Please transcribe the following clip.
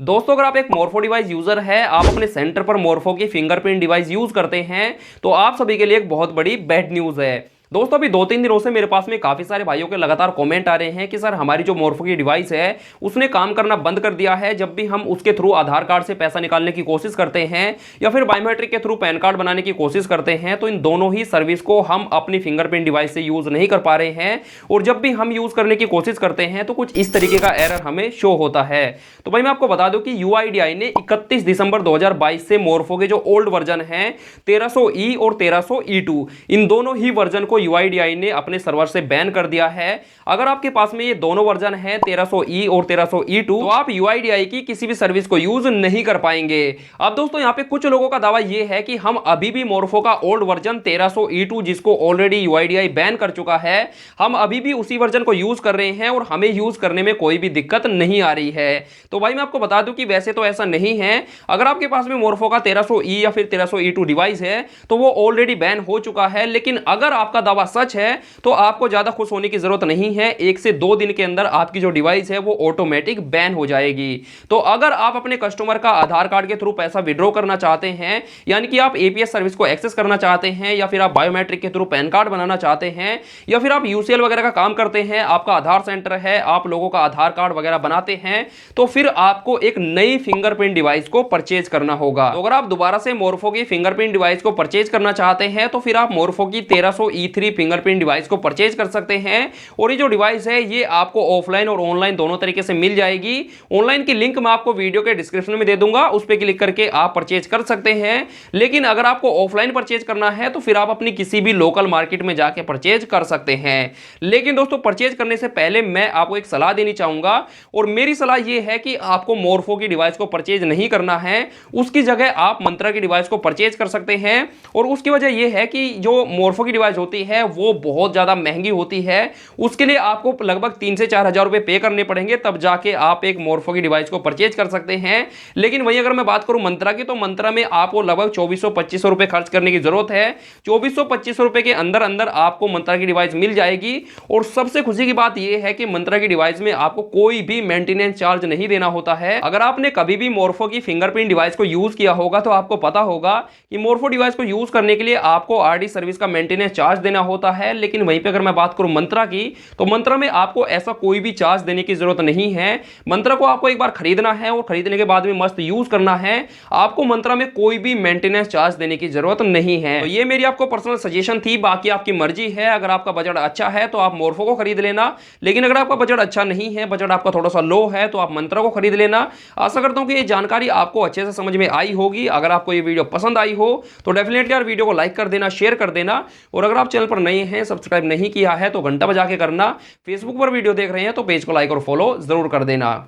दोस्तों अगर आप एक मोरफो डिवाइस यूजर है, आप अपने सेंटर पर मोरफो की फिंगरप्रिंट डिवाइस यूज करते हैं, तो आप सभी के लिए एक बहुत बड़ी बैड न्यूज है। दोस्तों अभी 2-3 दिनों से मेरे पास में काफी सारे भाइयों के लगातार कमेंट आ रहे हैं कि सर हमारी जो मोरफो की डिवाइस है उसने काम करना बंद कर दिया है। जब भी हम उसके थ्रू आधार कार्ड से पैसा निकालने की कोशिश करते हैं या फिर बायोमेट्रिक के थ्रू पैन कार्ड बनाने की कोशिश करते हैं, तो इन दोनों ही सर्विस को हम अपनी फिंगरप्रिंट डिवाइस से यूज नहीं कर पा रहे हैं। और जब भी हम यूज करने की कोशिश करते हैं तो कुछ इस तरीके का एरर हमें शो होता है। तो भाई मैं आपको बता दूं कि यूआईडीआई ने 31 दिसंबर 2022 से मोरफो के जो ओल्ड वर्जन है 1300E और 1300E2, इन दोनों ही वर्जन को यूआईडीआई ने अपने सर्वर से बैन कर दिया है। अगर आपके पास में ये दोनों वर्जन है 1300E और 1300E2, तो आप यूआईडीआई की किसी भी सर्विस को यूज नहीं कर पाएंगे। अब दोस्तों यहाँ पे कुछ लोगों का दावा ये है कि हम अभी भी मोरफो का ओल्ड वर्जन 1300E2, जिसको ऑलरेडी यूआईडीआई बैन कर चुका है, हम अभी भी उसी वर्जन को यूज कर रहे हैं और हमें यूज करने में कोई भी दिक्कत नहीं आ रही है। तो भाई मैं आपको बता दूं कि वैसे तो ऐसा नहीं है। अगर आपके पास में मोरफो का 1300E या फिर 1300E2 डिवाइस है तो वो ऑलरेडी बैन हो चुका है। लेकिन अगर आपका दावा सच है तो आपको ज्यादा खुश होने की जरूरत नहीं है। 1 से 2 दिन के अंदर आपकी जो डिवाइस है वो ऑटोमेटिक बैन हो जाएगी। तो अगर आप अपने कस्टमर का आधार कार्ड के थ्रू पैसा विड्रॉ करना चाहते हैं, यानी कि आप एपीएस सर्विस को एक्सेस करना चाहते हैं, या फिर आप बायोमेट्रिक के थ्रू पैन कार्ड बनाना चाहते हैं, या फिर आप यूसीएल वगैरह का काम करते हैं, आपका आधार सेंटर है, आप लोगों का आधार कार्ड वगैरह बनाते हैं, तो फिर आपको एक नई फिंगरप्रिंट डिवाइस को परचेज करना होगा। तो अगर आप दोबारा से मोरफो की फिंगरप्रिंट डिवाइस को परचेज करना चाहते हैं तो फिर आप मोरफो की 1300E3 फिंगरप्रिंट डिवाइस को परचेज कर सकते हैं। और ये जो डिवाइस है ये आपको ऑफलाइन और ऑनलाइन दोनों तरीके से मिल जाएगी। ऑनलाइन की लिंक मैं आपको वीडियो के डिस्क्रिप्शन में दे दूंगा, उस पर क्लिक करके आप परचेज कर सकते हैं। लेकिन अगर आपको ऑफलाइन परचेज करना है तो फिर आप अपनी किसी भी लोकल मार्केट में जाके परचेज कर सकते हैं। लेकिन दोस्तों परचेज करने से पहले मैं आपको एक सलाह देनी चाहूंगा, और मेरी सलाह यह है कि आपको मोरफो की डिवाइस को परचेज नहीं करना है। उसकी जगह आप मंत्रा की डिवाइस को परचेज कर सकते हैं। और उसकी वजह यह है कि जो मोरफो की डिवाइस होती है वो बहुत ज्यादा महंगी होती है। उसके लिए आपको लगभग 3 से 4 हजार रुपए पे करने पड़ेंगे, तब जाके आप एक मोरफो की डिवाइस को परचेज कर सकते हैं। लेकिन वहीं अगर मैं बात करूं मंत्रा की, तो मंत्रा में आपको लगभग 2400-2500 रुपए खर्च करने की जरूरत है। 2400-2500 रुपए के अंदर अंदर आपको मंत्रा की डिवाइस मिल जाएगी। और सबसे खुशी की बात यह है कि मंत्रा की डिवाइस में आपको कोई भी मेंटेनेंस चार्ज नहीं देना होता है। अगर आपने कभी भी मोरफो की फिंगरप्रिंट डिवाइस को यूज किया होगा तो आपको पता होगा कि मोरफो डिवाइस को यूज करने के लिए आपको आरडी सर्विस का मेंटेनेंस चार्ज देना होता है। लेकिन वहीं पे अगर मैं बात करूं मंत्रा की, तो मंत्रा में आपको ऐसा कोई भी चार्ज देने की जरूरत नहीं है। मंत्रा को आपको एक बार खरीदना है और खरीदने के बाद में मस्त यूज करना है। आपको मंत्रा में कोई भी मेंटेनेंस चार्ज देने की जरूरत नहीं है। तो ये मेरी आपको पर्सनल सजेशन थी, बाकी आपकी मर्जी है। अगर आपका बजट अच्छा है तो आप मोरफो को खरीद लेना, लेकिन अगर आपका बजट अच्छा नहीं है, बजट आपका थोड़ा सा लो है, तो आप मंत्रा को खरीद लेना। आशा करता हूं कि ये जानकारी आपको अच्छे से समझ में आई होगी। अगर आपको ये वीडियो पसंद आई हो तो डेफिनेटली यार वीडियो को लाइक कर देना, शेयर कर देना। और अगर आप चैनल पर नए हैं, सब्सक्राइब नहीं किया है, तो घंटा बजा के करना। फेसबुक पर वीडियो देख रहे हैं तो पेज को लाइक और फॉलो जरूर कर देना।